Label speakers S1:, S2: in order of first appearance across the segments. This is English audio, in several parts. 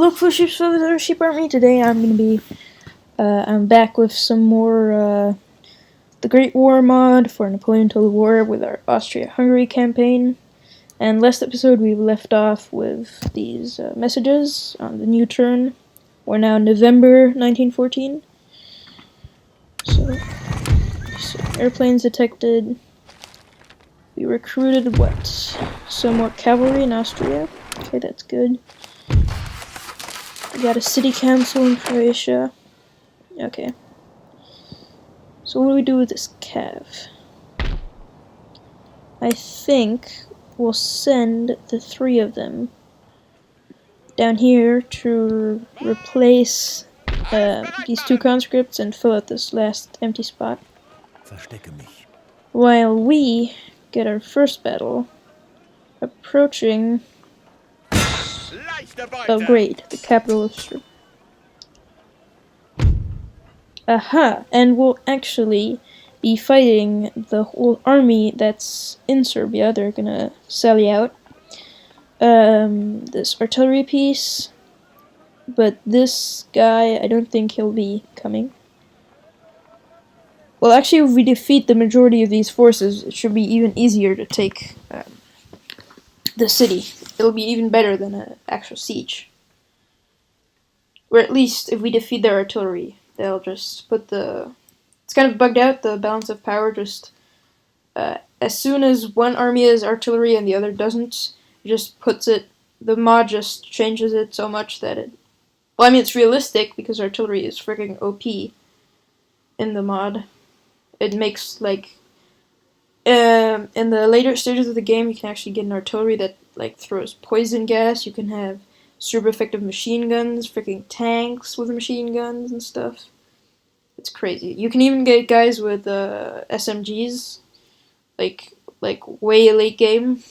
S1: Hello, Sheep for the Sheep Army. Today I'm back with some more the Great War mod for Napoleon Total War with our Austria-Hungary campaign. And last episode we left off with these messages on the new turn. We're now November 1914. So airplanes detected. We recruited what? Some more cavalry in Austria. Okay, that's good. We got a city council in Croatia. Okay. So what do we do with this cav? I think we'll send the three of them down here to replace these two conscripts and fill out this last empty spot. While we get our first battle approaching Belgrade, the capital of Serbia. Aha! And we'll actually be fighting the whole army that's in Serbia. They're gonna sally out this artillery piece, but this guy, I don't think he'll be coming. Well, actually, if we defeat the majority of these forces, it should be even easier to take the city. It'll be even better than an actual siege. Or at least, if we defeat their artillery, they'll just put the... It's kind of bugged out, the balance of power. Just as soon as one army has artillery and the other doesn't, it just puts it... The mod just changes it so much that it... Well, I mean, it's realistic because artillery is freaking OP in the mod. It makes, like... in the later stages of the game, you can actually get an artillery that, like, throws poison gas. You can have super effective machine guns, freaking tanks with machine guns and stuff. It's crazy. You can even get guys with SMGs, like way late game.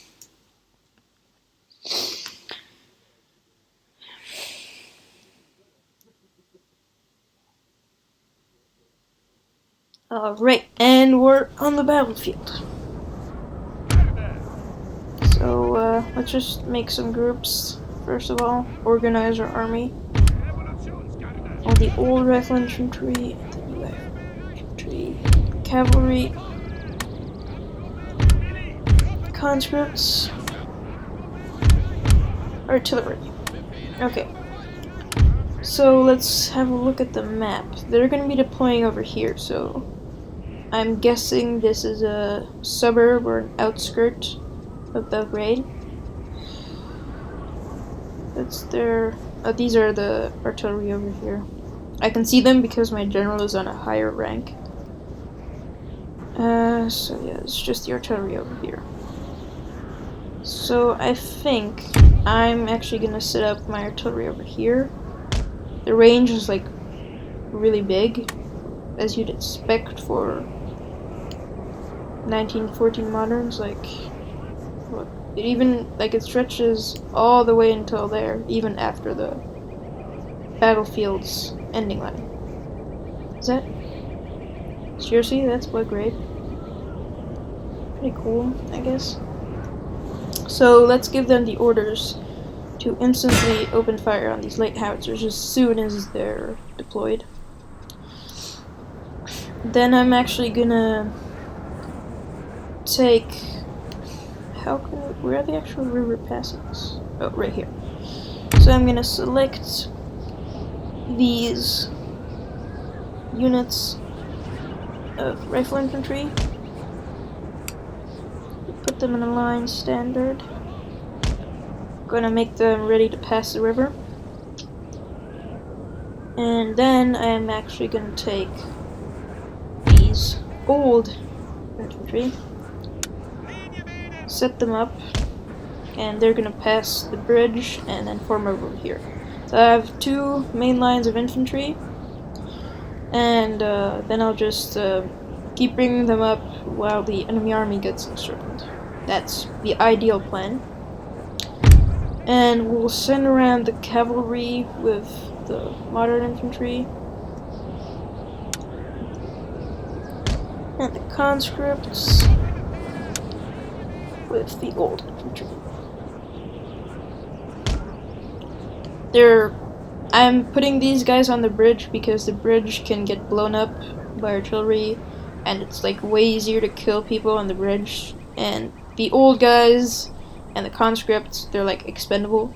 S1: Alright, and we're on the battlefield. So, let's just make some groups, first of all. Organize our army. All the old rifle infantry, and the new infantry, cavalry, conscripts, artillery. Okay. So, let's have a look at the map. They're going to be deploying over here, so... I'm guessing this is a suburb or an outskirt of Belgrade. That's their... Oh, these are the artillery over here. I can see them because my general is on a higher rank. So yeah, it's just the artillery over here. So I think I'm actually gonna set up my artillery over here. The range is like really big, as you'd expect for 1914 moderns. Like, what? It even, like, it stretches all the way until there, even after the battlefield's ending line. Is that? Seriously, that's what grade? Pretty cool, I guess. So let's give them the orders to instantly open fire on these light howitzers as soon as they're deployed. Then I'm actually gonna take... where are the actual river passings? Oh, right here. So I'm gonna select these units of rifle infantry, put them in a line standard. Gonna make them ready to pass the river. And then I'm actually gonna take these old infantry, set them up, and they're gonna pass the bridge and then form over here. So I have two main lines of infantry, and then I'll just keep bringing them up while the enemy army gets encircled. That's the ideal plan. And we'll send around the cavalry with the modern infantry, and the conscripts with the old infantry. They're I'm putting these guys on the bridge because the bridge can get blown up by artillery, and it's like way easier to kill people on the bridge. And the old guys and the conscripts, they're like expendable.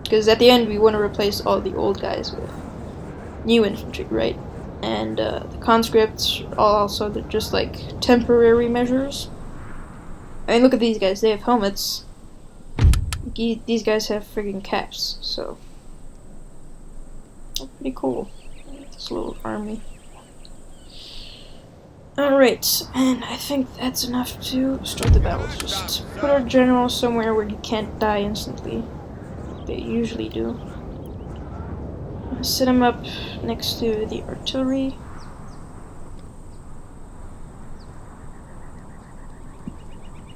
S1: Because at the end, we want to replace all the old guys with new infantry, right? And the conscripts are also just like temporary measures. I mean, look at these guys. They have helmets. These guys have friggin' caps, so pretty cool. This little army. Alright, and I think that's enough to start the battle. Just put our general somewhere where he can't die instantly. They usually do. Set him up next to the artillery.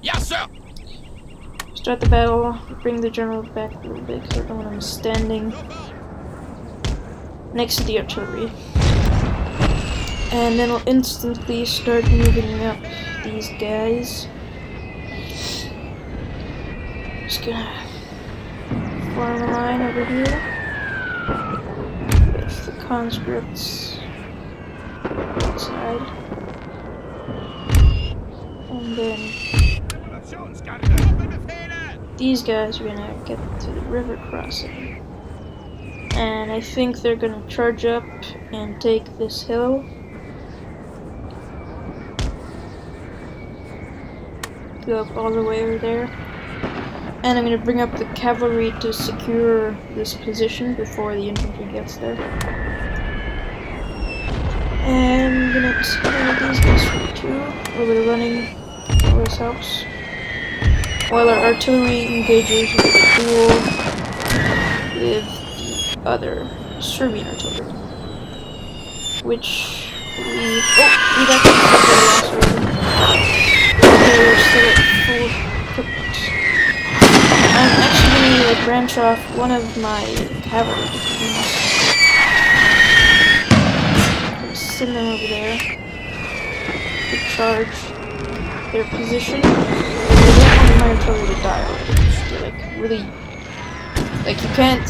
S2: Yes, sir!
S1: Start the battle. Bring the general back a little bit because I don't want him standing next to the artillery. And then we'll instantly start moving up these guys. Just gonna form a line over here with the conscripts outside. And then these guys are gonna get to the river crossing. And I think they're gonna charge up and take this hill. Go up all the way over there. And I'm gonna bring up the cavalry to secure this position before the infantry gets there. And I'm gonna disable these guys for 2. A little bit of running always helps. While our artillery engages with a duel with the other Serbian artillery. Which we've actually lost already. They're still at full equipment. I'm actually going to branch off one of my cavalry divisions. Send them over there to charge their position. I don't want my artillery to die already. They're like really, like you can't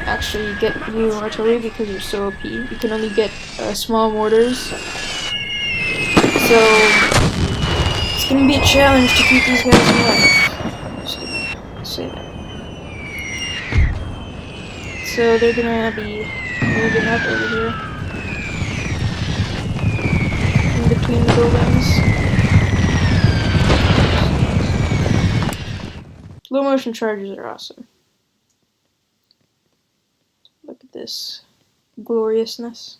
S1: actually get new artillery because you're so OP. You can only get small mortars. So it's gonna be a challenge to keep these guys alive. I'm just gonna say that. So they're gonna be moving up over here in between the buildings. Low motion charges are awesome. Look at this gloriousness.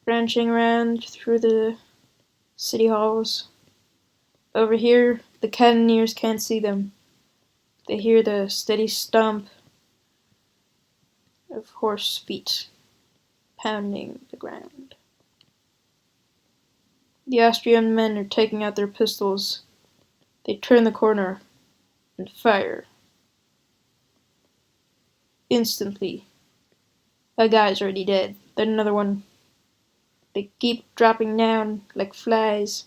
S1: Branching around through the city halls. Over here, the cannoneers can't see them. They hear the steady stomp of horse feet pounding the ground. The Austrian men are taking out their pistols. They turn the corner and fire. Instantly, a guy's already dead. Then another one. They keep dropping down like flies.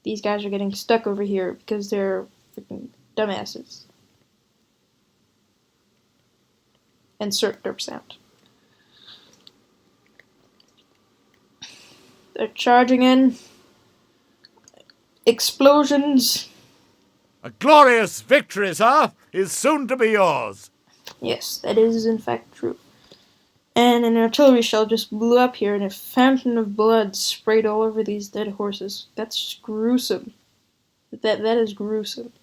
S1: These guys are getting stuck over here because they're freaking dumbasses. Insert derp sound. They're charging in. Explosions.
S2: A glorious victory, sir, is soon to be yours.
S1: Yes, that is in fact true. And an artillery shell just blew up here and a fountain of blood sprayed all over these dead horses. That's gruesome. That is gruesome.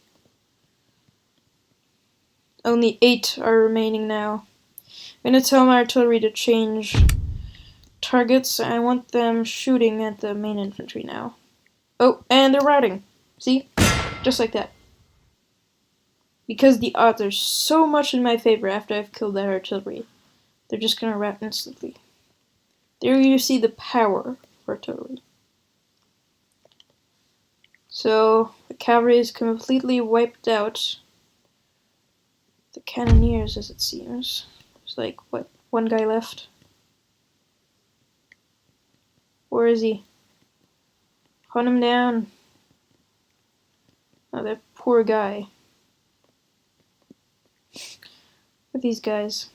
S1: Only 8 are remaining now. I'm gonna tell my artillery to change targets. I want them shooting at the main infantry now. Oh, and they're routing. See? Just like that. Because the odds are so much in my favor after I've killed that artillery. They're just gonna rout instantly. There you see the power of artillery. So, the cavalry is completely wiped out. The cannoneers, as it seems. There's like, what, 1 guy left? Where is he? Hunt him down. Oh, that poor guy. Look at these guys.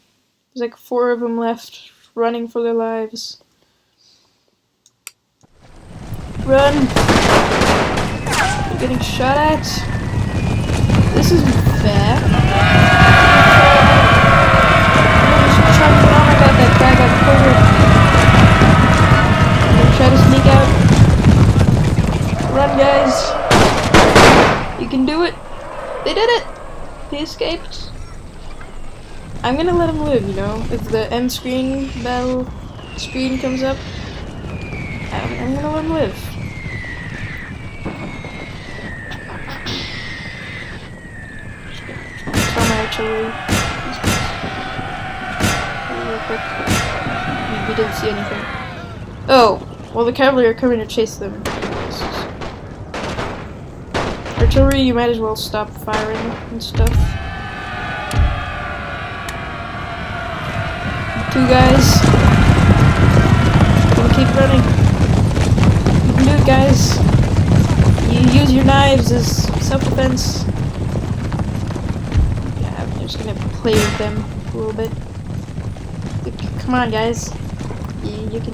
S1: There's like 4 of them left, running for their lives. Run! You're getting shot at. This isn't fair. I'm just trying to get on. I got that guy got cornered. I'm gonna try to sneak out. Run, guys! You can do it! They did it! They escaped. I'm gonna let him live, you know? If the end screen battle screen comes up, I'm gonna let him live. Tell my artillery. Real quick. We didn't see anything. Oh, well, the cavalry are coming to chase them. Artillery, you might as well stop firing and stuff. 2 guys. Gonna keep running. You can do it, guys. You use your knives as self-defense. Yeah, I'm just gonna play with them a little bit. Come on, guys. You can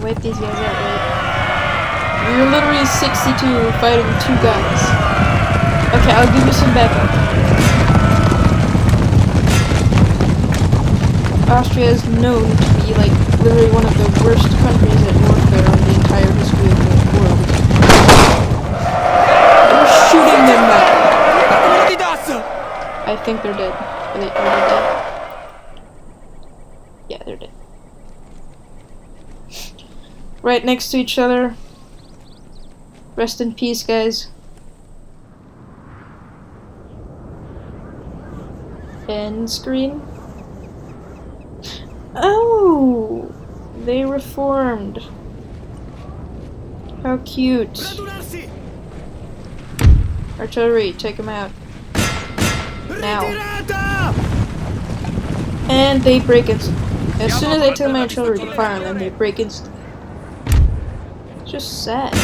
S1: wipe these guys out, right? You're literally 62 fighting 2 guys. Okay, I'll give you some backup. Austria is known to be like literally one of the worst countries at warfare in the entire history of the world. They're shooting them now. I think they're dead. Are they dead? Yeah, they're dead. Right next to each other. Rest in peace, guys. End screen. Oh, they reformed. How cute. Artillery, take them out. Now. And they break instantly. As soon as I tell my artillery to fire on them, they break instantly. It's just sad.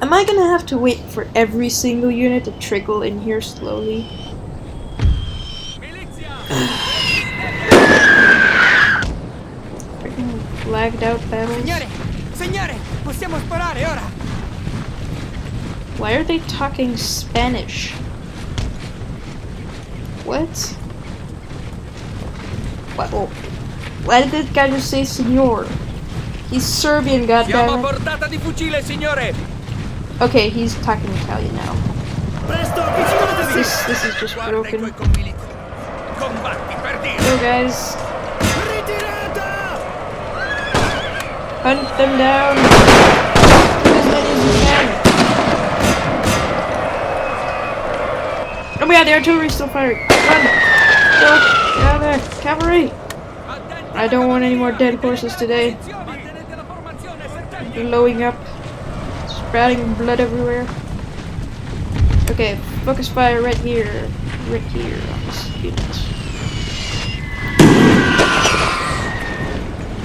S1: Am I gonna have to wait for every single unit to trickle in here slowly? Freaking lagged out battles. Why are they talking Spanish? What? What? Oh. Why did this guy just say senor? He's Serbian, goddammit. Okay, he's talking Italian now. This is just broken. Go, guys. Hunt them down. Kill as many as you can. Oh my god, the artillery's still firing. Run! Go! Get out of there! Cavalry! I don't want any more dead horses today. Blowing up. Sprouting blood everywhere. Okay, focus fire right here. Right here on this unit.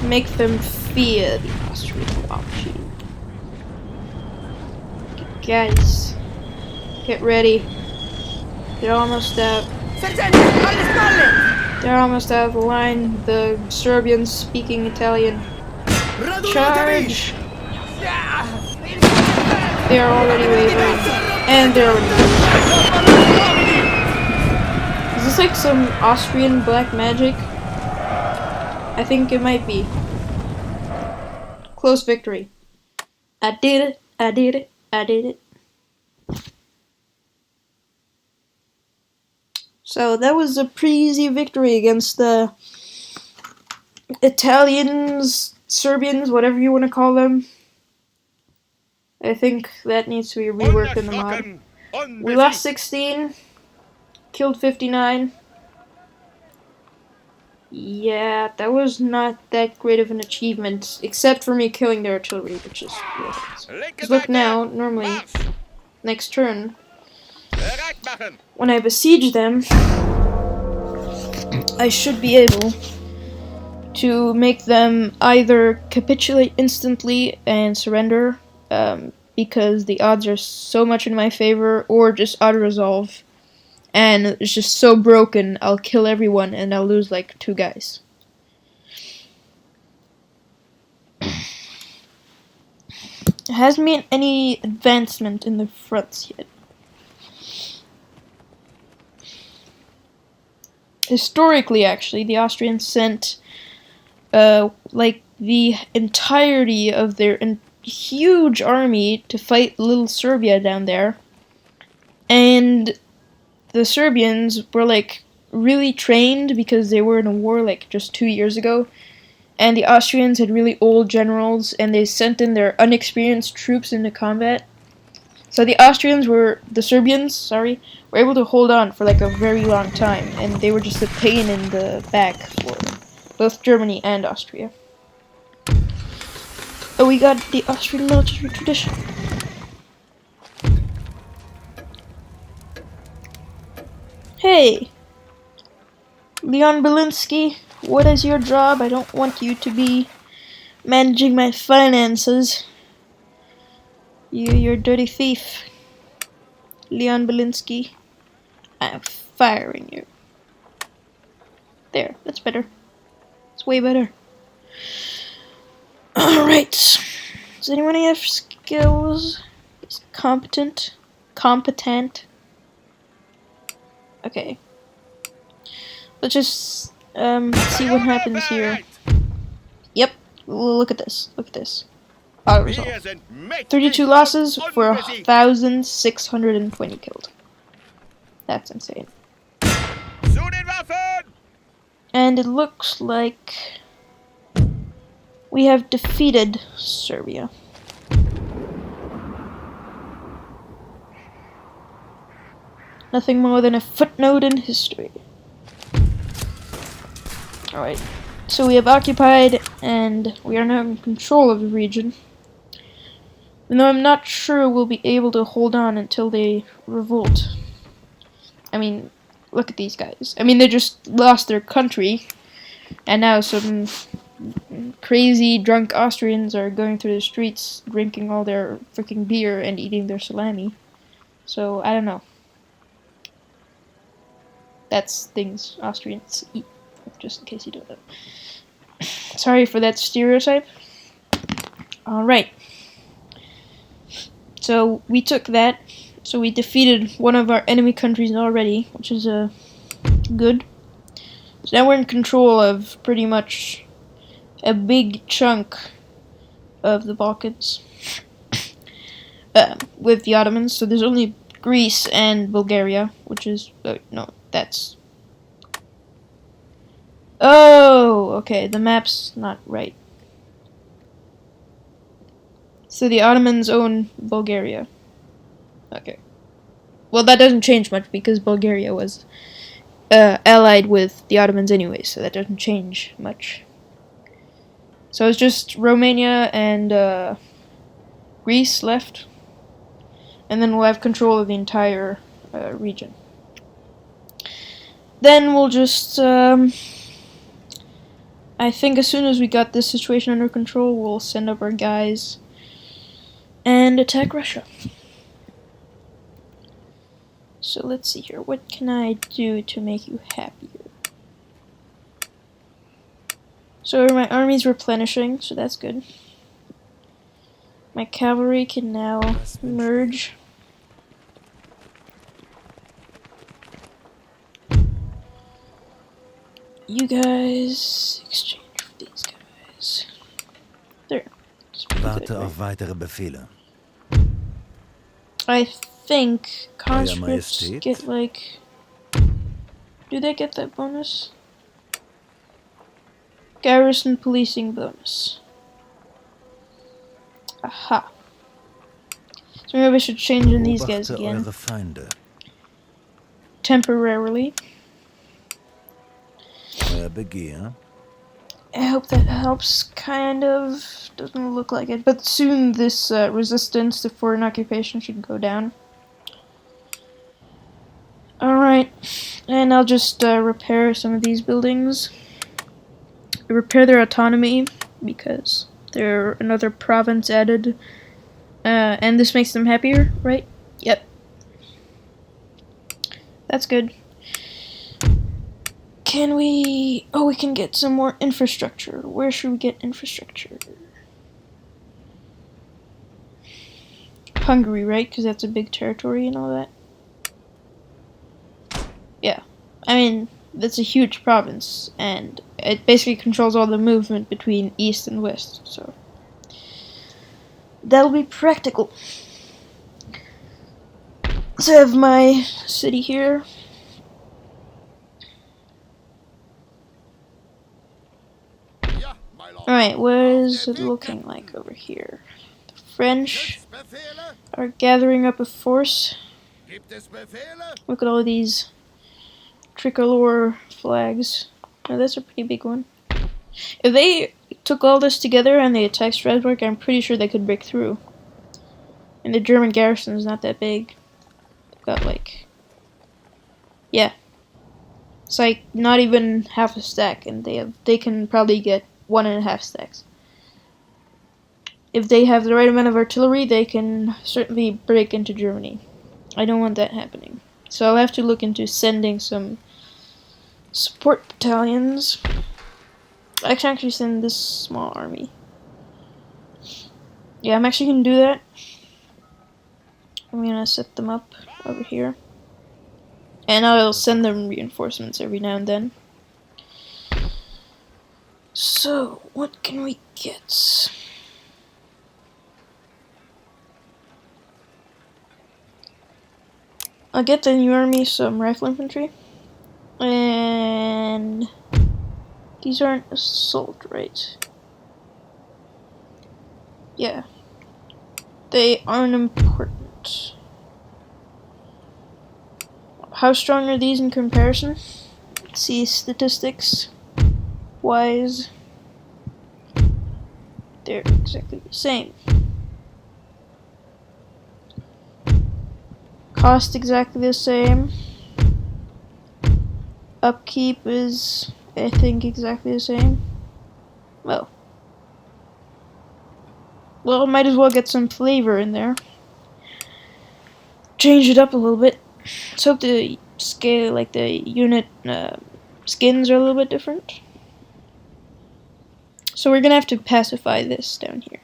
S1: Make them fear the Austrian option. Guys, get ready. They're almost out. They're almost out of the line. The Serbians speaking Italian. Charge! They are already wavering. And they're already wavering. Is this like some Austrian black magic? I think it might be. Close victory. I did it. I did it. I did it. So that was a pretty easy victory against the Italians, Serbians, whatever you want to call them. I think that needs to be reworked in the mod. We lost 16, killed 59. Yeah, that was not that great of an achievement, except for me killing their artillery, which is real. Because look now, normally, next turn, when I besiege them, I should be able to make them either capitulate instantly and surrender, because the odds are so much in my favor, or just auto-resolve, and it's just so broken, I'll kill everyone and I'll lose like 2 guys. It hasn't been any advancement in the fronts yet. Historically, actually, the Austrians sent like the entirety of their huge army to fight little Serbia down there, and the Serbians were like really trained because they were in a war like just 2 years ago, and the Austrians had really old generals, and they sent in their unexperienced troops into combat. So the Serbians, were able to hold on for like a very long time, and they were just a pain in the back for both Germany and Austria. Oh, we got the Austrian military tradition. Hey! Leon Belinsky, what is your job? I don't want you to be managing my finances. You're a dirty thief. Leon Belinsky, I'm firing you. There, that's better. It's way better. Alright. Does anyone have skills? Is competent? Competent? Okay. Let's just see what happens here. Yep. Look at this. Look at this. Auto resolve. 32 losses for 1,620 killed. That's insane. And it looks like we have defeated Serbia. Nothing more than a footnote in history. Alright, so we have occupied, and we are now in control of the region. Even though I'm not sure we'll be able to hold on until they revolt. I mean, look at these guys. I mean, they just lost their country, and now some crazy drunk Austrians are going through the streets, drinking all their freaking beer and eating their salami. So, I don't know. That's things Austrians eat, just in case you don't know. Sorry for that stereotype. Alright. So, we took that. So, we defeated one of our enemy countries already, which is good. So, now we're in control of pretty much a big chunk of the Balkans with the Ottomans. So, there's only Greece and Bulgaria, which is... no, that's... Oh, okay, the map's not right. So the Ottomans own Bulgaria. Okay. Well, that doesn't change much because Bulgaria was allied with the Ottomans anyway, so that doesn't change much. So it's just Romania and Greece left, and then we'll have control of the entire region. Then we'll just, I think as soon as we got this situation under control, we'll send up our guys and attack Russia. So let's see here. What can I do to make you happier? So my army's replenishing, so that's good. My cavalry can now merge. You guys exchange with these guys. There.
S3: Warte auf weitere Befehle.
S1: I think conscripts get like... Do they get that bonus? Garrison policing bonus. Aha. So maybe I should change in these guys again. Temporarily. I hope that helps, kind of. Doesn't look like it. But soon this resistance to foreign occupation should go down. Alright. And I'll just repair some of these buildings. Repair their autonomy, because they're another province added And this makes them happier, right? Yep. That's good. Can we... Oh, we can get some more infrastructure. Where should we get infrastructure? Hungary, right? Because that's a big territory and all that. Yeah. I mean, that's a huge province, and it basically controls all the movement between east and west, so... That'll be practical. Let's have my city here. Alright, what is it looking like over here? The French are gathering up a force. Look at all these tricolor flags. Oh, that's a pretty big one. If they took all this together and they attacked Strasbourg, I'm pretty sure they could break through. And the German garrison is not that big. They've got like... Yeah. It's like not even half a stack, and they can probably get 1.5 stacks. If they have the right amount of artillery, they can certainly break into Germany. I don't want that happening. So I'll have to look into sending some support battalions. I can actually send this small army. Yeah, I'm actually going to do that. I'm going to set them up over here. And I'll send them reinforcements every now and then. So, what can we get? I'll get the new army some rifle infantry. And these aren't assault, right? Yeah. They aren't important. How strong are these in comparison? Let's see statistics wise. They're exactly the same. Cost exactly the same. Upkeep is, I think, exactly the same. Well, might as well get some flavor in there. Change it up a little bit. Let's hope the scale, like the unit skins are a little bit different. So we're gonna have to pacify this down here.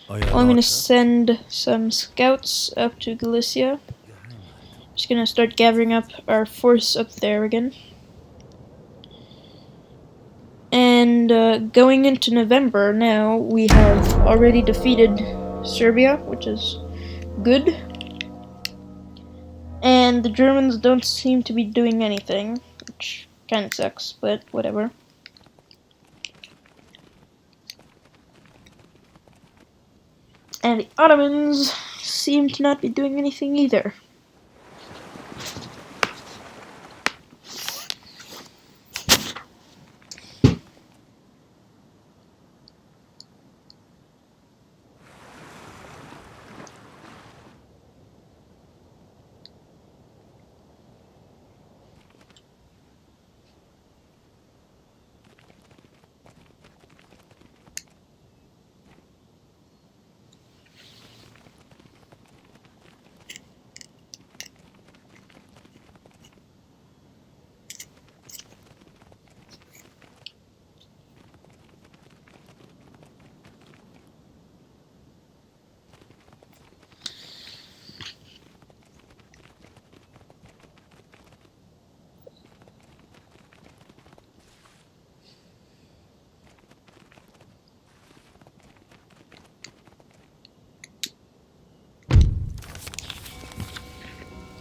S1: I'm gonna send some scouts up to Galicia. Just gonna start gathering up our force up there again. And going into November now, we have already defeated Serbia, which is good. And the Germans don't seem to be doing anything, which kind of sucks, but whatever. And the Ottomans seem to not be doing anything either.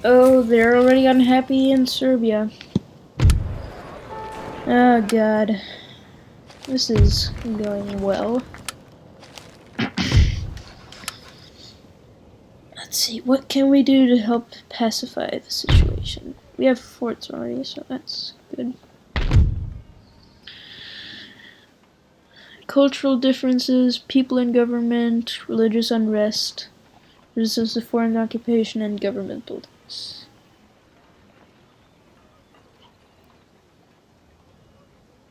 S1: Oh, they're already unhappy in Serbia. Oh god. This is going well. Let's see, what can we do to help pacify the situation? We have forts already, so that's good. Cultural differences, people in government, religious unrest, resistance to foreign occupation, and government buildings.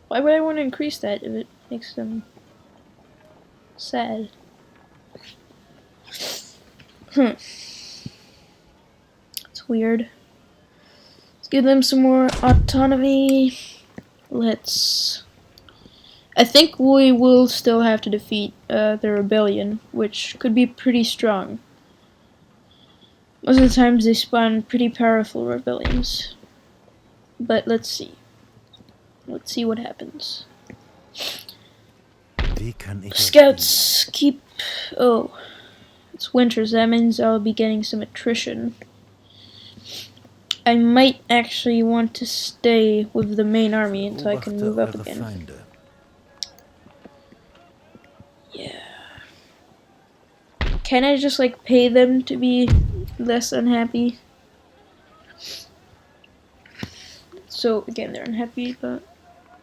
S1: Why would I want to increase that if it makes them sad? It's weird. Let's give them some more autonomy. I think we will still have to defeat the rebellion, which could be pretty strong. Most of the times they spawn pretty powerful rebellions. But let's see. Let's see what happens. Scouts keep... Oh. It's winter, so that means I'll be getting some attrition. I might actually want to stay with the main army until I can move up again. Yeah. Can I just like pay them to be less unhappy? So again, they're unhappy about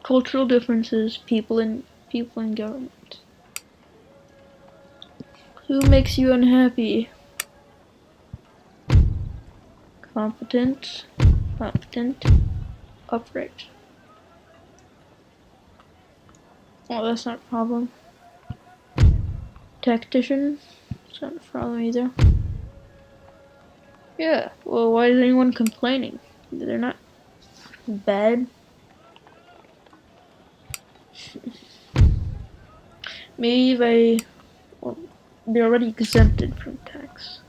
S1: cultural differences, people in government. Who makes you unhappy? Competent, upright. Oh, that's not a problem. Tactician, it's not a problem either. Yeah, well, why is anyone complaining? They're not bad. Maybe they're already exempted from tax.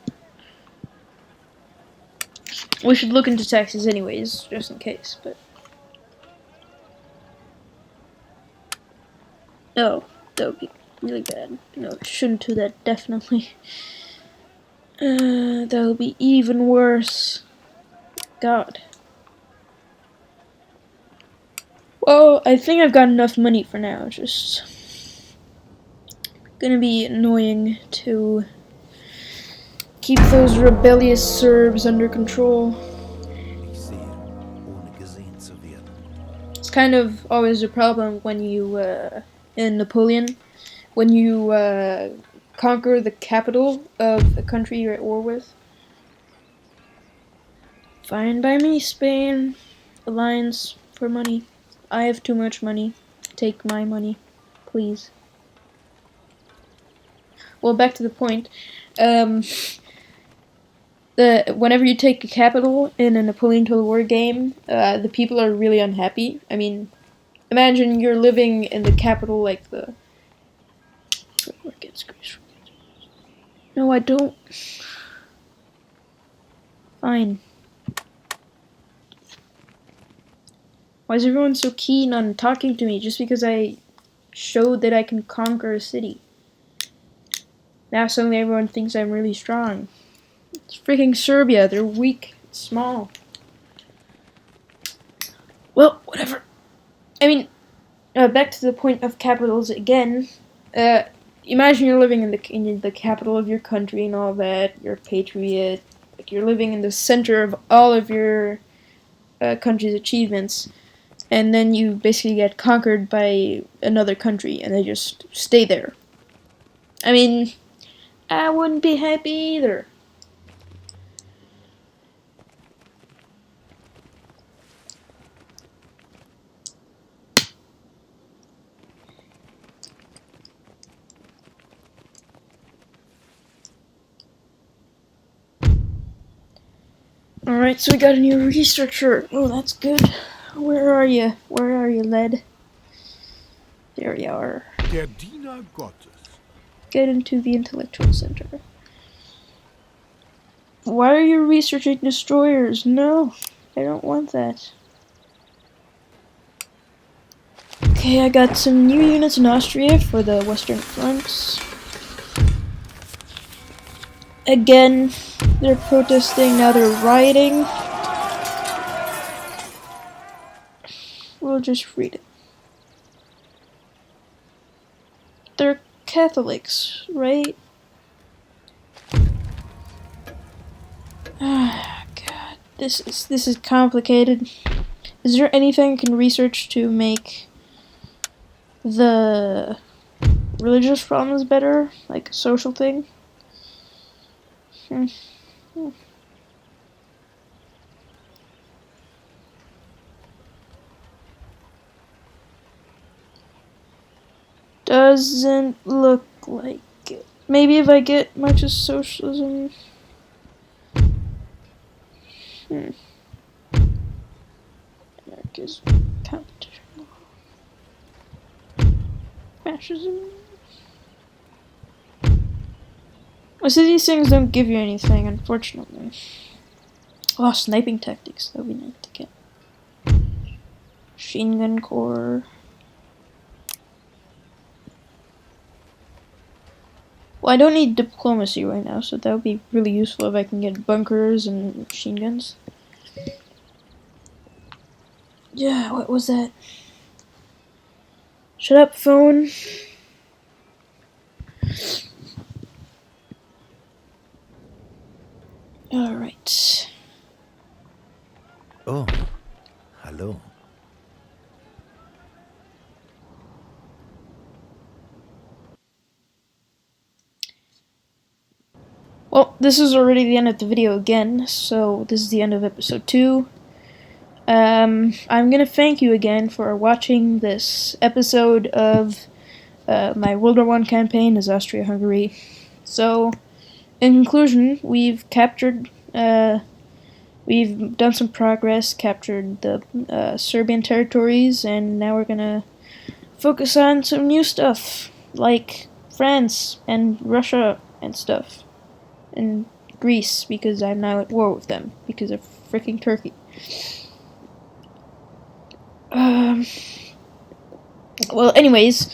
S1: We should look into taxes anyways, just in case, but... Oh, that would be really bad. No, shouldn't do that, definitely. That would be even worse. God. Well, I think I've got enough money for now, just... Gonna be annoying to keep those rebellious Serbs under control. It's kind of always a problem when you, in Napoleon, when you conquer the capital of a country you're at war with. Fine by me, Spain. Alliance for money. I have too much money. Take my money, please. Well, back to the point. Whenever you take a capital in a Napoleon Total War game, the people are really unhappy. I mean, imagine you're living in the capital, like the... No, I don't. Fine. Why is everyone so keen on talking to me just because I showed that I can conquer a city? Now suddenly everyone thinks I'm really strong. It's freaking Serbia. They're weak. It's small. Well, whatever. I mean, back to the point of capitals again. Imagine you're living in the capital of your country and all that. You're a patriot. Like you're living in the center of all of your country's achievements. And then you basically get conquered by another country and they just stay there. I mean, I wouldn't be happy either. Alright, so we got a new researcher. Oh, that's good. Where are you? Where are you, lad? There you are.
S2: Der Diener Gottes.
S1: Get into the intellectual center. Why are you researching destroyers? No, I don't want that. Okay, I got some new units in Austria for the Western Front. Again, they're protesting, now they're rioting. We'll just read it. They're Catholics, right? Ah, God, this is complicated. Is there anything I can research to make the religious problems better, like a social thing? Doesn't look like it. Maybe if I get much of socialism. Anarchism, competition, fascism. Well, so these things don't give you anything, unfortunately. Oh, sniping tactics. That would be nice to get. Machine gun corps. Well, I don't need diplomacy right now, so that would be really useful if I can get bunkers and machine guns. Yeah, what was that? Shut up, phone. Alright.
S3: Oh, hallo.
S1: Well, this is already the end of the video again, so this is the end of episode 2. I'm gonna thank you again for watching this episode of my World War I campaign as Austria-Hungary. So, in conclusion, we've done some progress, captured the Serbian territories, and now we're gonna focus on some new stuff, like France and Russia and stuff. And Greece, because I'm now at war with them, because of freaking Turkey. Well, anyways,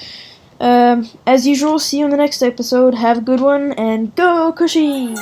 S1: as usual, see you in the next episode. Have a good one, and go Cushy!